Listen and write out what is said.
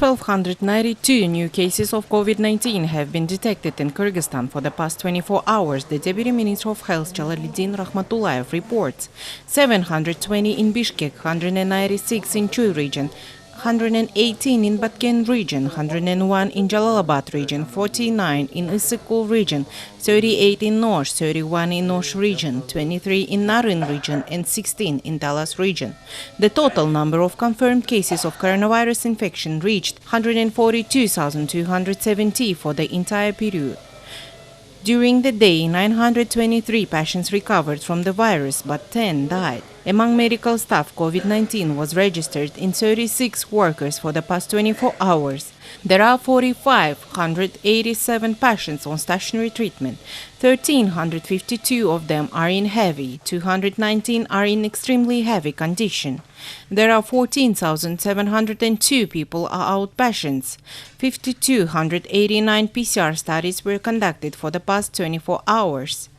1,292 new cases of COVID-19 have been detected in Kyrgyzstan for the past 24 hours, the Deputy Minister of Health Jalaluddin Rahmatullayev reports. 720 in Bishkek, 196 in Chuy region, 118 in Batken region, 101 in Jalalabad region, 49 in Issyk-Kul region, 38 in Nosh, 31 in Nosh region, 23 in Naryn region, and 16 in Talas region. The total number of confirmed cases of coronavirus infection reached 142,270 for the entire period. During the day, 923 patients recovered from the virus, but 10 died. Among medical staff, COVID-19 was registered in 36 workers for the past 24 hours. There are 4,587 patients on stationary treatment. 1,352 of them are in heavy, 219 are in extremely heavy condition. There are 14,702 people are outpatients. 5,289 PCR studies were conducted for the past 24 hours.